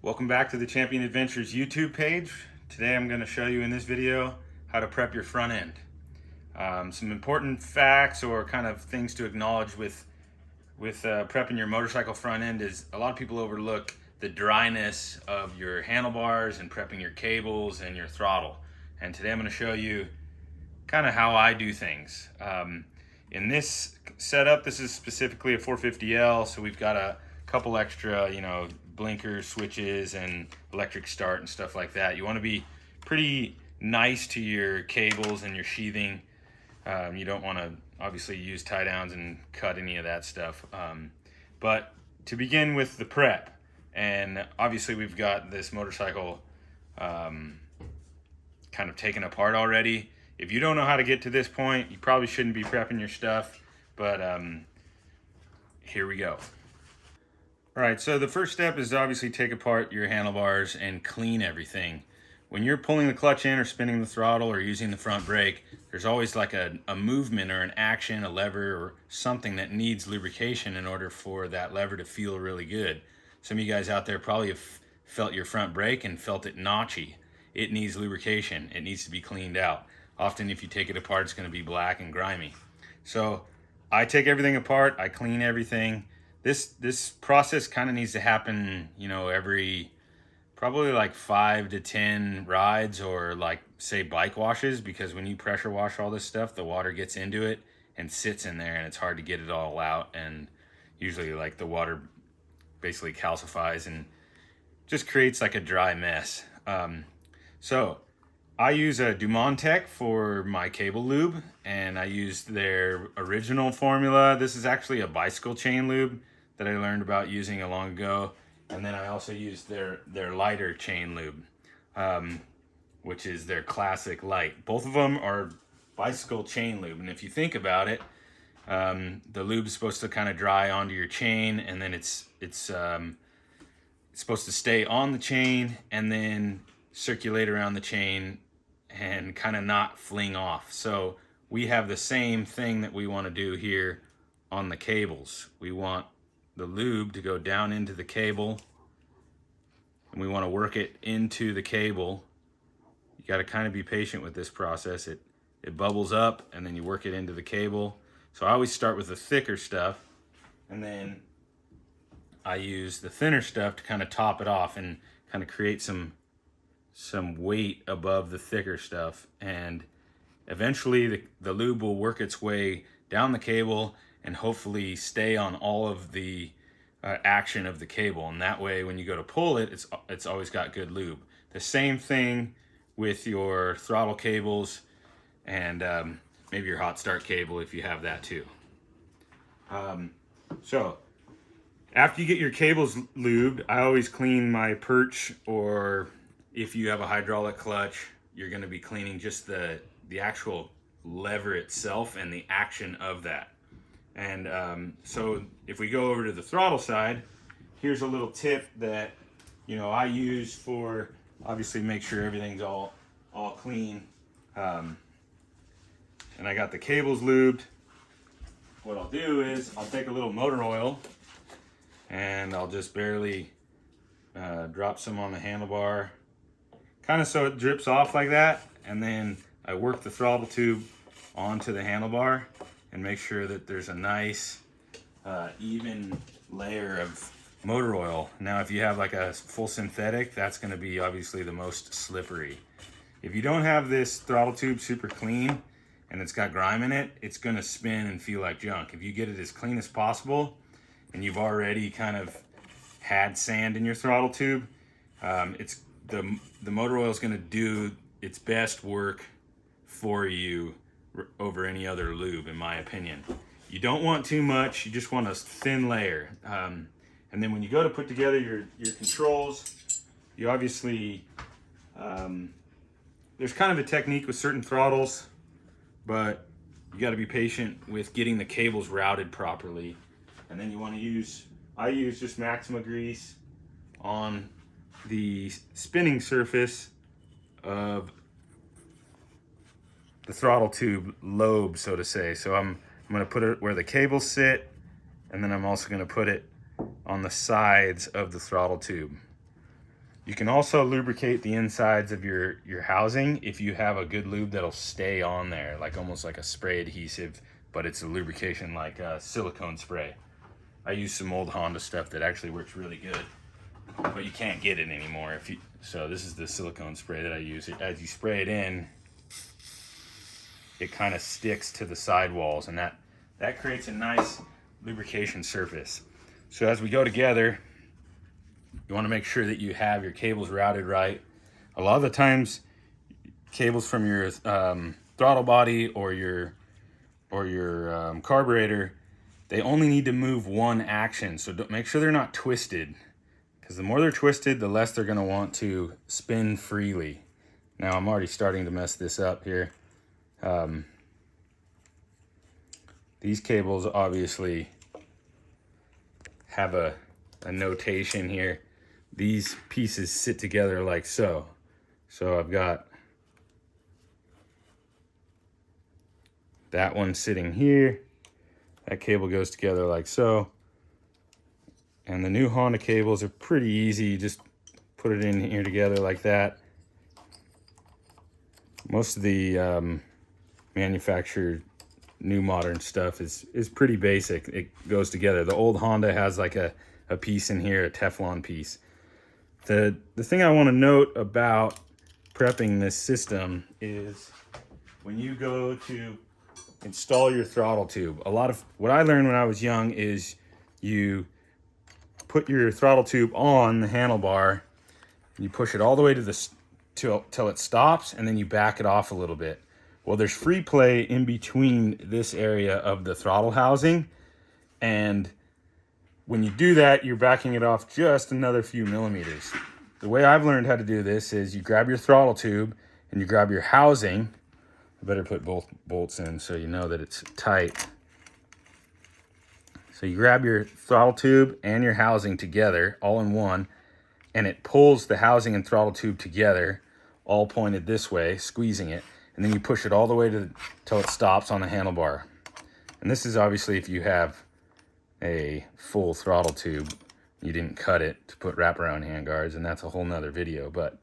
Welcome back to the Champion Adventures YouTube page. Today I'm going to show you in this video how to prep your front end. Some important facts or kind of things to acknowledge with prepping your motorcycle front end is a lot of people overlook the dryness of your handlebars and prepping your cables and your throttle. And today I'm going to show you kind of how I do things. In this setup, this is specifically a 450L, so we've got a couple extra, blinkers, switches, and electric start and stuff like that. You want to be pretty nice to your cables and your sheathing. You don't want to obviously use tie downs and cut any of that stuff. But to begin with the prep, and obviously we've got this motorcycle kind of taken apart already. If you don't know how to get to this point, you probably shouldn't be prepping your stuff, but here we go. All right, so the first step is to obviously take apart your handlebars and clean everything. When you're pulling the clutch in or spinning the throttle or using the front brake, there's always like a movement or an action, a lever or something that needs lubrication in order for that lever to feel really good. Some of you guys out there probably have felt your front brake and felt it notchy. It needs lubrication. It needs to be cleaned out. Often if you take it apart, it's going to be black and grimy. So I take everything apart, I clean everything. This process kind of needs to happen, every probably like 5 to 10 rides or like say bike washes, because when you pressure wash all this stuff, the water gets into it and sits in there and it's hard to get it all out, and usually like the water basically calcifies and just creates like a dry mess. So I use a Dumont for my cable lube, and I used their original formula. This is actually a bicycle chain lube that I learned about using a long ago. And then I also used their lighter chain lube, which is their classic light. Both of them are bicycle chain lube. And if you think about it, the lube is supposed to kind of dry onto your chain, and then it's supposed to stay on the chain and then circulate around the chain and kind of not fling off. So we have the same thing that we want to do here on the cables. We want the lube to go down into the cable, and we want to work it into the cable. You got to kind of be patient with this process. It bubbles up and then you work it into the cable. So I always start with the thicker stuff, and then I use the thinner stuff to kind of top it off and kind of create some weight above the thicker stuff. And eventually the lube will work its way down the cable and hopefully stay on all of the action of the cable. And that way, when you go to pull it, it's always got good lube. The same thing with your throttle cables and maybe your hot start cable if you have that too. So after you get your cables lubed, I always clean my perch, or if you have a hydraulic clutch, you're going to be cleaning just the actual lever itself and the action of that. And so if we go over to the throttle side, here's a little tip that I use for obviously make sure everything's all clean. And I got the cables lubed. What I'll do is I'll take a little motor oil and I'll just barely drop some on the handlebar, kind of so it drips off like that, and then I work the throttle tube onto the handlebar and make sure that there's a nice even layer of motor oil. Now if you have like a full synthetic, that's going to be obviously the most slippery. If you don't have this throttle tube super clean and it's got grime in it, it's going to spin and feel like junk. If you get it as clean as possible and you've already kind of had sand in your throttle tube, it's the motor oil is going to do its best work for you over any other lube, in my opinion. You don't want too much, you just want a thin layer. And then when you go to put together your controls, you obviously, there's kind of a technique with certain throttles, but you got to be patient with getting the cables routed properly. And then you want to I use just Maxima grease on the spinning surface of the throttle tube lobe, so to say. So I'm going to put it where the cables sit, and then I'm also going to put it on the sides of the throttle tube. You can also lubricate the insides of your housing if you have a good lube that'll stay on there, like almost like a spray adhesive, but it's a lubrication like silicone spray. I use some old Honda stuff that actually works really good, but you can't get it anymore. So this is the silicone spray that I use. As you spray it in, it kind of sticks to the sidewalls, and that creates a nice lubrication surface. So as we go together, you want to make sure that you have your cables routed right. A lot of the times, cables from your throttle body or your carburetor, they only need to move one action. So make sure they're not twisted, because the more they're twisted, the less they're going to want to spin freely. Now I'm already starting to mess this up here. These cables obviously have a notation here. These pieces sit together like so. So I've got that one sitting here. That cable goes together like so. And the new Honda cables are pretty easy. You just put it in here together like that. Most of the manufactured new modern stuff is pretty basic. It goes together. The old Honda has like a piece in here, a Teflon piece. The thing I want to note about prepping this system is when you go to install your throttle tube, a lot of what I learned when I was young is you put your throttle tube on the handlebar, you push it all the way to till it stops, and then you back it off a little bit. Well, there's free play in between this area of the throttle housing, and when you do that, you're backing it off just another few millimeters. The way I've learned how to do this is you grab your throttle tube and you grab your housing. I better put both bolts in so you know that it's tight. So you grab your throttle tube and your housing together, all in one, and it pulls the housing and throttle tube together, all pointed this way, squeezing it, and then you push it all the way till it stops on the handlebar. And this is obviously if you have a full throttle tube, you didn't cut it to put wraparound handguards, and that's a whole nother video. But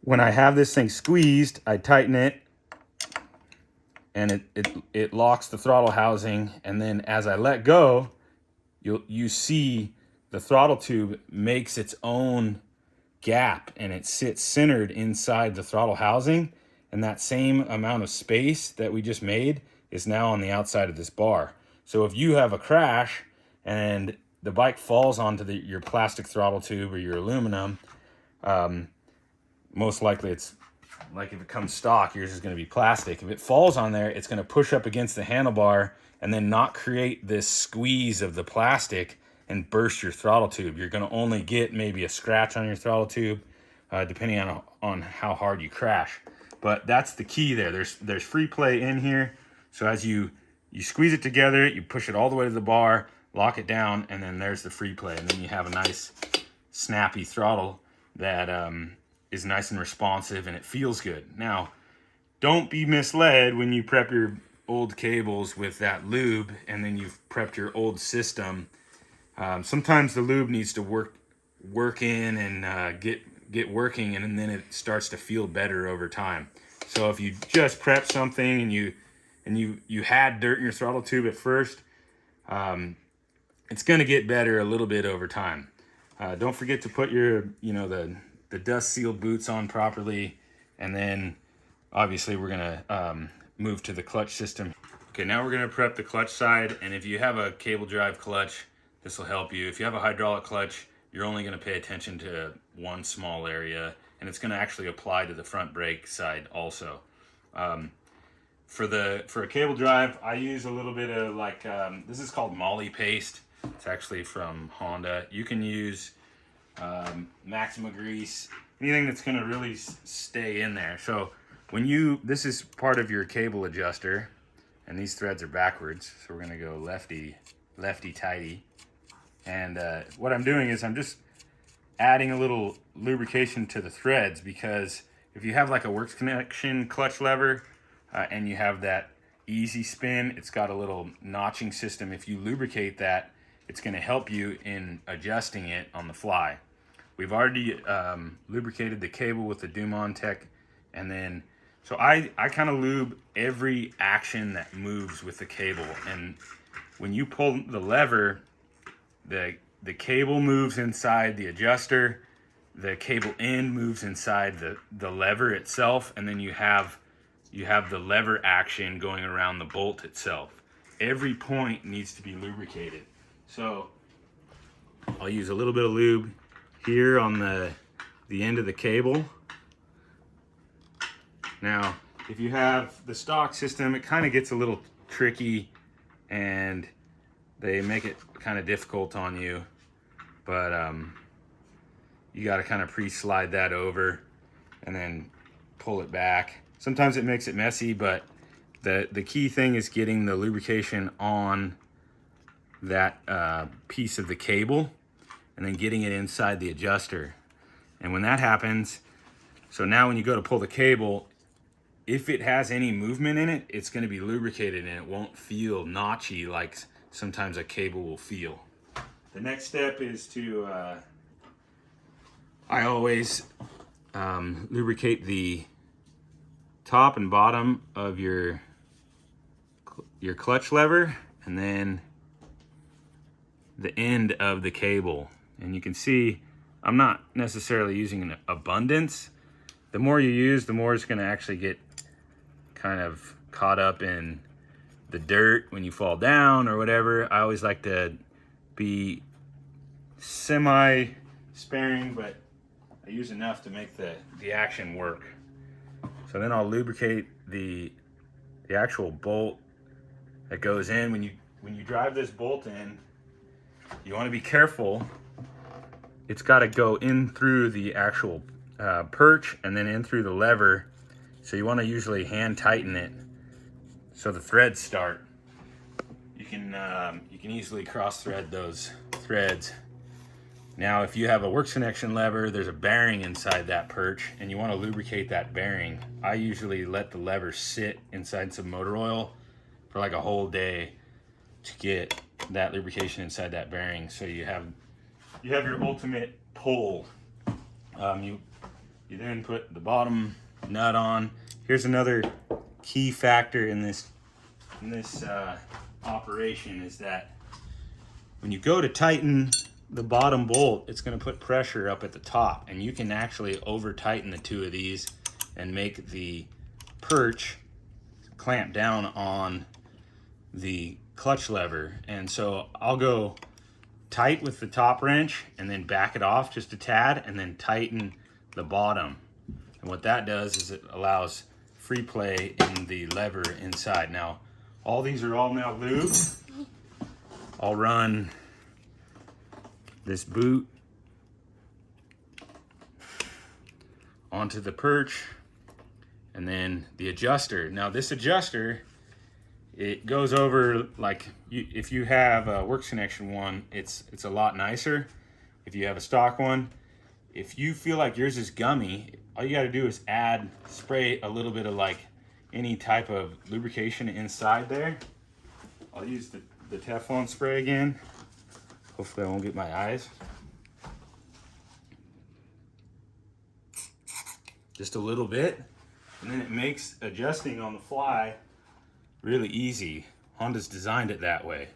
when I have this thing squeezed, I tighten it, and it locks the throttle housing, and then as I let go, you see the throttle tube makes its own gap, and it sits centered inside the throttle housing, and that same amount of space that we just made is now on the outside of this bar. So if you have a crash and the bike falls onto your plastic throttle tube or your aluminum, most likely it's like if it comes stock, yours is going to be plastic. If it falls on there, it's going to push up against the handlebar and then not create this squeeze of the plastic and burst your throttle tube. You're going to only get maybe a scratch on your throttle tube, depending on how hard you crash. But that's the key there. There's free play in here. So as you squeeze it together, you push it all the way to the bar, lock it down, and then there's the free play. And then you have a nice snappy throttle that is nice and responsive, and it feels good. Now, don't be misled when you prep your old cables with that lube and then you've prepped your old system. Sometimes the lube needs to work in and get working, and then it starts to feel better over time. So if you just prep something and you had dirt in your throttle tube at first, it's going to get better a little bit over time. Don't forget to put your the dust sealed boots on properly, and then obviously we're going to move to the clutch system. Okay, now we're going to prep the clutch side, and if you have a cable drive clutch, this will help you. If you have a hydraulic clutch, you're only going to pay attention to one small area, and it's going to actually apply to the front brake side also. For a cable drive, I use a little bit of this is called Molly paste. It's actually from Honda. You can use Maxima grease, anything that's going to really stay in there. So this is part of your cable adjuster, and these threads are backwards, so we're going to go lefty tighty. And what I'm doing is I'm just adding a little lubrication to the threads, because if you have like a works connection clutch lever and you have that easy spin, it's got a little notching system. If you lubricate that, it's going to help you in adjusting it on the fly. we've already lubricated the cable with the Dumont Tech, and then so I kind of lube every action that moves with the cable. And when you pull the lever, the cable moves inside the adjuster, the cable end moves inside the lever itself, and then you have the lever action going around the bolt itself. Every point needs to be lubricated. So I'll use a little bit of lube here on the end of the cable. Now, if you have the stock system, it kind of gets a little tricky and they make it kind of difficult on you, but you got to kind of pre-slide that over and then pull it back. Sometimes it makes it messy, but the key thing is getting the lubrication on that piece of the cable and then getting it inside the adjuster. And when that happens, so now when you go to pull the cable, if it has any movement in it, it's going to be lubricated and it won't feel notchy like sometimes a cable will feel. The next step is to, I always lubricate the top and bottom of your clutch lever, and then the end of the cable. And you can see I'm not necessarily using an abundance. The more you use, the more it's going to actually get kind of caught up in the dirt when you fall down or whatever. I always like to be semi-sparing, but I use enough to make the action work. So then I'll lubricate the actual bolt that goes in. When you drive this bolt in, you want to be careful. It's got to go in through the actual perch and then in through the lever. So you want to usually hand tighten it so the threads start. You can easily cross thread those threads. Now, if you have a works connection lever, there's a bearing inside that perch, and you want to lubricate that bearing. I usually let the lever sit inside some motor oil for like a whole day to get that lubrication inside that bearing, so you have your ultimate pull. You then put the bottom nut on. Here's another key factor in this operation, is that when you go to tighten the bottom bolt, it's going to put pressure up at the top, and you can actually over tighten the two of these and make the perch clamp down on the clutch lever. And so I'll go tight with the top wrench and then back it off just a tad and then tighten the bottom. And what that does is it allows free play in the lever inside. Now, all these are all now lubed. I'll run this boot onto the perch and then the adjuster. Now this adjuster, it goes over like if you have a works connection one, it's a lot nicer. If you have a stock one, if you feel like yours is gummy, all you got to do is spray a little bit of like any type of lubrication inside there. I'll use the Teflon spray again. Hopefully I won't get my eyes. Just a little bit, and then it makes adjusting on the fly really easy. Honda's designed it that way.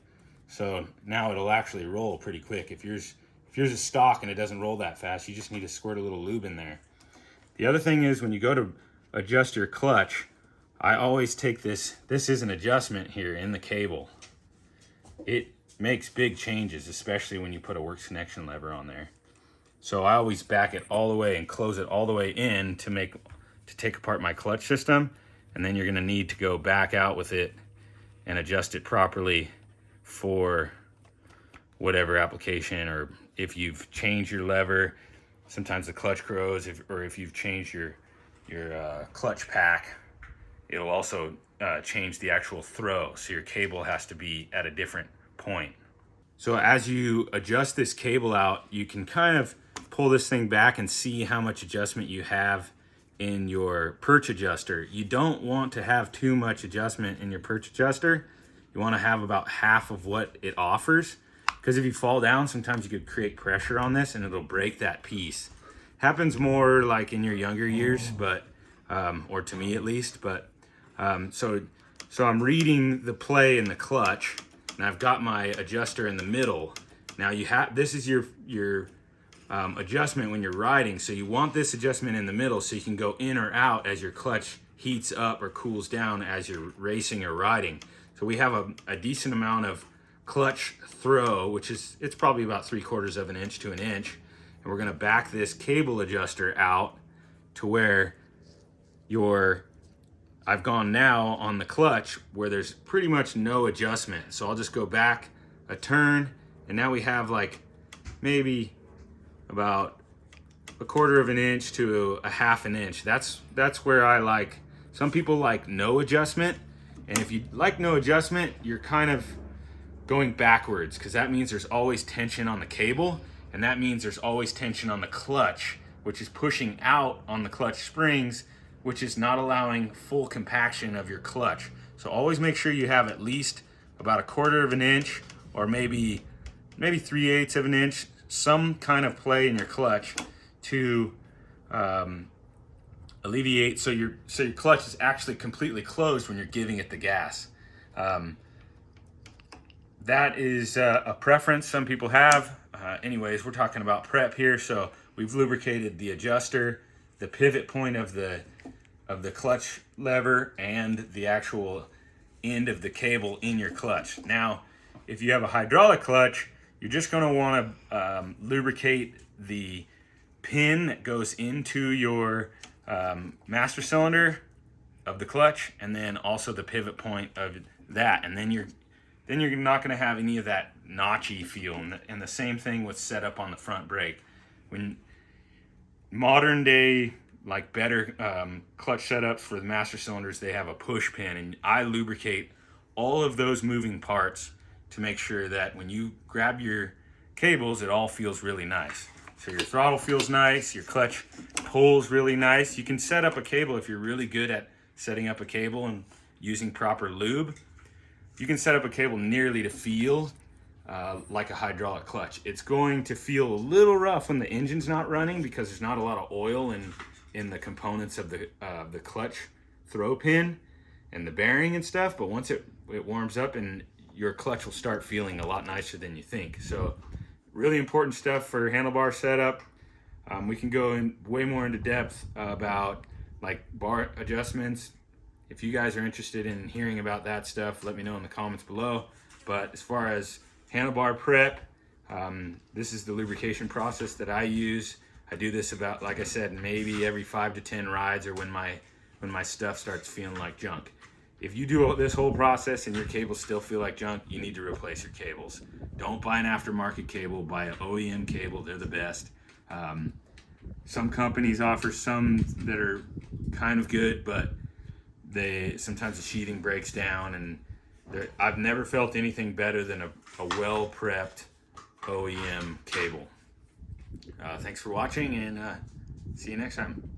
So now it'll actually roll pretty quick. If yours is stock and it doesn't roll that fast, you just need to squirt a little lube in there. The other thing is, when you go to adjust your clutch, I always take this is an adjustment here in the cable. It makes big changes, especially when you put a works connection lever on there. So I always back it all the way and close it all the way in to take apart my clutch system, and then you're going to need to go back out with it and adjust it properly for whatever application, or if you've changed your lever, sometimes the clutch corrodes, or if you've changed your clutch pack, it'll also change the actual throw, so your cable has to be at a different point. So as you adjust this cable out, you can kind of pull this thing back and see how much adjustment you have in your perch adjuster. You don't want to have too much adjustment in your perch adjuster. You want to have about half of what it offers, because if you fall down, sometimes you could create pressure on this and it'll break that piece. Happens more like in your younger years, but or to me at least. But so I'm reading the play in the clutch, and I've got my adjuster in the middle. Now this is your adjustment when you're riding. So you want this adjustment in the middle so you can go in or out as your clutch heats up or cools down as you're racing or riding. So we have a decent amount of clutch throw, which is, it's probably about 3/4 of an inch to an inch. And we're gonna back this cable adjuster out to where I've gone now on the clutch where there's pretty much no adjustment. So I'll just go back a turn, and now we have like maybe about 1/4 of an inch to a 1/2 an inch. That's where I like. Some people like no adjustment, and if you like no adjustment, you're kind of going backwards, because that means there's always tension on the cable, and that means there's always tension on the clutch, which is pushing out on the clutch springs, which is not allowing full compaction of your clutch. So always make sure you have at least about 1/4 of an inch, or maybe 3/8 of an inch, some kind of play in your clutch to alleviate, so your clutch is actually completely closed when you're giving it the gas. That is a preference some people have. Anyways, we're talking about prep here, so we've lubricated the adjuster, the pivot point of the clutch lever, and the actual end of the cable in your clutch. Now, if you have a hydraulic clutch, you're just going to want to lubricate the pin that goes into your master cylinder of the clutch, and then also the pivot point of that, and then you're not going to have any of that notchy feel. And the same thing with setup on the front brake. When modern day, like better clutch setups for the master cylinders, they have a push pin, and I lubricate all of those moving parts to make sure that when you grab your cables, it all feels really nice. So your throttle feels nice, your clutch pulls really nice. You can set up a cable if you're really good at setting up a cable and using proper lube. You can set up a cable nearly to feel like a hydraulic clutch. It's going to feel a little rough when the engine's not running, because there's not a lot of oil in the components of the clutch throw pin and the bearing and stuff. But once it warms up, and your clutch will start feeling a lot nicer than you think. So really important stuff for handlebar setup. We can go in way more into depth about like bar adjustments. If you guys are interested in hearing about that stuff, let me know in the comments below. But as far as handlebar prep, this is the lubrication process that I use. I do this about, like I said, maybe every 5 to 10 rides, or when my stuff starts feeling like junk. If you do this whole process and your cables still feel like junk, you need to replace your cables. Don't buy an aftermarket cable, buy an OEM cable. They're the best. Some companies offer some that are kind of good, but sometimes the sheathing breaks down, and I've never felt anything better than a well-prepped OEM cable. Thanks for watching, and see you next time.